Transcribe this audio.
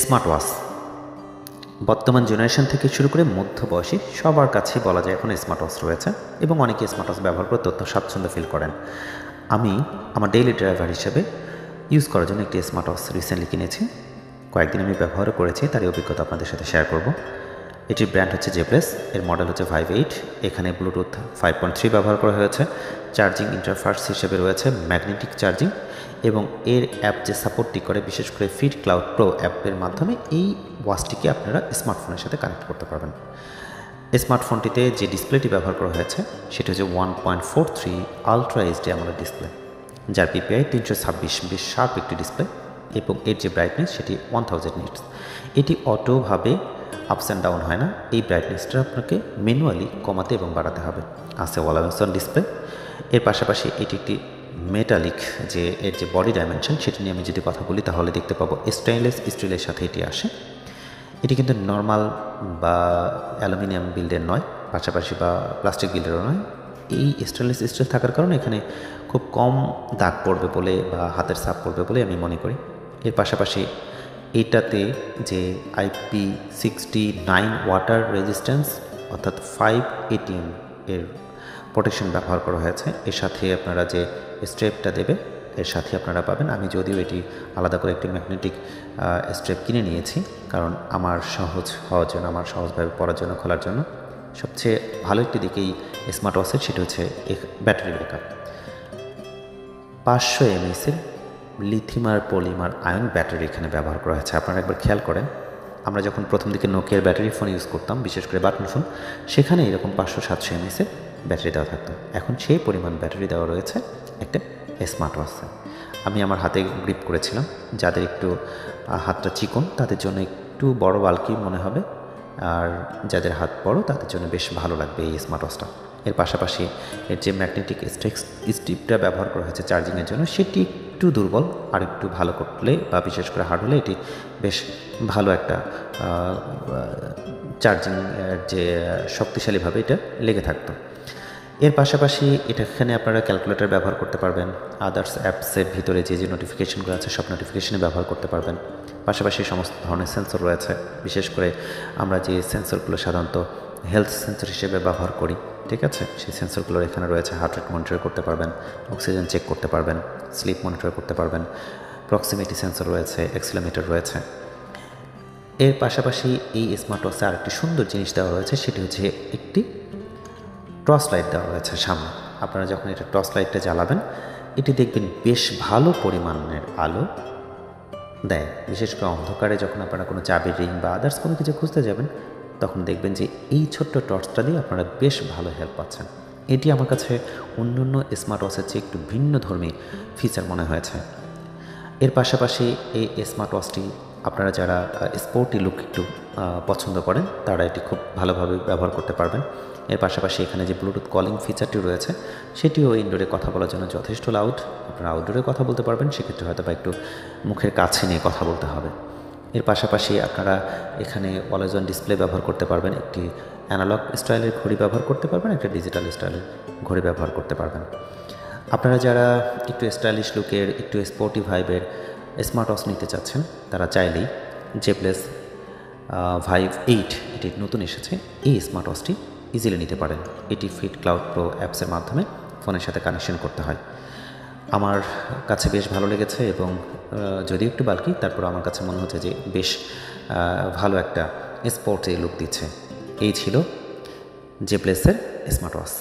Smart watch বর্তমান generation থেকে শুরু করে মধ্যবয়সী সবার কাছেই বলা যায় এখন স্মার্ট ওয়াচ রয়েছে এবং অনেকে স্মার্ট ওয়াচ ব্যবহার করে তথ্য স্বাচ্ছন্দ্য ফিল করেন। আমি আমার ডেইলি ড্রাইভার হিসেবে ইউজ করার জন্য একটি স্মার্ট ওয়াচ রিসেন্টলি কিনেছি। কয়েকদিন আমি ব্যবহারও করেছি, তারই অভিজ্ঞতা আপনাদের সাথে শেয়ার করব। এটির ব্র্যান্ড হচ্ছে জেপ্লেস, এর মডেল হচ্ছে 58। এখানে ব্লুটুথ 5.3 ব্যবহার করা হয়েছে। চার্জিং ইন্টারফেস হিসেবে রয়েছে ম্যাগনেটিক চার্জিং এবং এর অ্যাপ যে সাপোর্টটি করে, বিশেষ করে ফিট ক্লাউড প্রো অ্যাপের মাধ্যমে এই ওয়াচটিকে আপনারা স্মার্টফোনের সাথে কানেক্ট করতে পারবেন। স্মার্টফোনটিতে যে ডিসপ্লেটি ব্যবহার করা হয়েছে সেটা হচ্ছে 1.43 আলট্রা এইচডি অ্যামোলেড ডিসপ্লে, যার পিপিআই 326, বেশ শার্প একটি ডিসপ্লে এবং এর যে ব্রাইটনেস সেটি 1000 নিটস। এটি অটোভাবে আপস অ্যান্ড ডাউন হয় না, এই ব্রাইটনেসটা আপনাকে ম্যানুয়ালি কমাতে এবং বাড়াতে হবে। আছে ওয়ালামেসন ডিসপ্লে। এর পাশাপাশি এটি একটি মেটালিক, যে এর যে বডি ডাইমেনশন সেটি নিয়ে আমি যদি কথা বলি তাহলে দেখতে পাবো স্টেইনলেস স্টিলের সাথে এটি আসে। এটি কিন্তু নর্মাল বা অ্যালুমিনিয়াম বিল্ডের নয়, পাশাপাশি বা প্লাস্টিক বিল্ডেরও নয়। এই স্টেনলেস স্টিল থাকার কারণে এখানে খুব কম দাগ পড়বে বলে বা হাতের ছাপ পড়বে বলে আমি মনে করি। এর পাশাপাশি এইটাতে যে IP69 ওয়াটার রেজিস্ট্যান্স অর্থাৎ 5 ATM এর প্রোটেকশন ব্যবহার করা হয়েছে। এর সাথে আপনারা যে স্ট্রেপটা দেবে এর সাথে আপনারা পাবেন। আমি যদিও এটি আলাদা করে একটি ম্যাগনেটিক স্ট্রেপ কিনে নিয়েছি, কারণ আমার সহজ হওয়ার জন্য, আমার সহজভাবে পরার জন্য, খোলার জন্য। সবচেয়ে ভালো একটি দিকেই স্মার্ট ওয়াচের সেটা হচ্ছে ব্যাটারি ব্যাকআপ। 500 mAh লিথিয়াম আর পলিমার আয়ন ব্যাটারি এখানে ব্যবহার করা হয়েছে। আপনারা একবার খেয়াল করেন, আমরা যখন প্রথম দিকে নোকিয়ার ব্যাটারি ফোন ইউজ করতাম, বিশেষ করে বাটন ফোন, সেখানে এরকম 500-700 mAh ব্যাটারি দেওয়া থাকতো। এখন সেই পরিমাণ ব্যাটারি দেওয়া রয়েছে একটা স্মার্ট ওয়াচে। আমি আমার হাতে গ্রিপ করেছিলাম, যাদের একটু হাতটা চিকন তাদের জন্য একটু বড় বাল্কি মনে হবে, আর যাদের হাত বড় তাদের জন্য বেশ ভালো লাগবে এই স্মার্ট ওয়াচটা। এর পাশাপাশি এর যে ম্যাগনেটিক স্ট্রিপটা ব্যবহার করা হয়েছে চার্জিংয়ের জন্য সেটি একটু দুর্বল, আর একটু ভালো করলে বা বিশেষ করে হার্ড হলে এটি বেশ ভালো একটা চার্জিং যে শক্তিশালীভাবে এটা লেগে থাকতো। এর পাশাপাশি এখানে আপনারা ক্যালকুলেটর ব্যবহার করতে পারবেন, আদার্স অ্যাপসের ভিতরে যে যে নোটিফিকেশনগুলো আছে সব নোটিফিকেশনে ব্যবহার করতে পারবেন। পাশাপাশি সমস্ত ধরনের সেন্সর রয়েছে, বিশেষ করে আমরা যে সেন্সরগুলো সাধারণত হেলথ সেন্সর হিসেবে ব্যবহার করি, ঠিক আছে, সেই সেন্সরগুলো এখানে রয়েছে। হার্ট রেট মনিটর করতে পারবেন, অক্সিজেন চেক করতে পারবেন, স্লিপ মনিটর করতে পারবেন, প্রক্সিমিটি সেন্সর রয়েছে, অ্যাক্সিলোমিটার রয়েছে। এর পাশাপাশি এই স্মার্ট ওয়াচে আরেকটি সুন্দর জিনিস দেওয়া রয়েছে, সেটি হচ্ছে একটি টর্চ লাইট দেওয়া রয়েছে সামনে। আপনারা যখন এটা টর্চ লাইটটা জ্বালাবেন, এটি দেখবেন বেশ ভালো পরিমাণের আলো দেয়। বিশেষ করে অন্ধকারে যখন আপনারা কোনো চাবির রিং বা আদার্স কোনো কিছু খুঁজতে যাবেন, তখন দেখবেন যে এই ছোট্ট টর্চটা দিয়ে আপনারা বেশ ভালো হেল্প পাচ্ছেন। এটি আমার কাছে অন্যান্য স্মার্ট ওয়াচের চেয়ে একটু ভিন্ন ধর্মী ফিচার মনে হয়েছে। এর পাশাপাশি এই স্মার্ট ওয়াচটি আপনারা যারা স্পোর্টি লুক একটু পছন্দ করেন তারা এটি খুব ভালোভাবে ব্যবহার করতে পারবেন। এর পাশাপাশি এখানে যে ব্লুটুথ কলিং ফিচারটি রয়েছে সেটিও ইনডোরে কথা বলার জন্য যথেষ্ট লাউড। আপনারা আউটডোরে কথা বলতে পারবেন, সেক্ষেত্রে হয়তো বা একটু মুখের কাছে নিয়ে কথা বলতে হবে। এর পাশাপাশি আপনারা এখানে অলওয়েজ অন ডিসপ্লে ব্যবহার করতে পারবেন, একটি অ্যানালগ স্টাইলের ঘড়ি ব্যবহার করতে পারবেন, একটা ডিজিটাল স্টাইলের ঘড়ি ব্যবহার করতে পারবেন। আপনারা যারা একটু স্টাইলিশ লুকের, একটু স্পোর্টি ভাইবের স্মার্ট ওয়াচ নিতে চাচ্ছেন তারা চাইলেই জেপ্লেস 58 এটি নতুন এসেছে, এই স্মার্ট ওয়াচটি ইজিলি নিতে পারেন। এটি ফিট ক্লাউড প্রো অ্যাপসের মাধ্যমে ফোনের সাথে কানেকশন করতে হয়। আমার কাছে বেশ ভালো লেগেছে এবং যদিও একটু বাল্কি, তারপর আমার কাছে মনে হচ্ছে যে বেশ ভালো একটা স্পোর্টে লুক দিচ্ছে। এই ছিল জেপ্লেসের স্মার্ট ওয়াচ।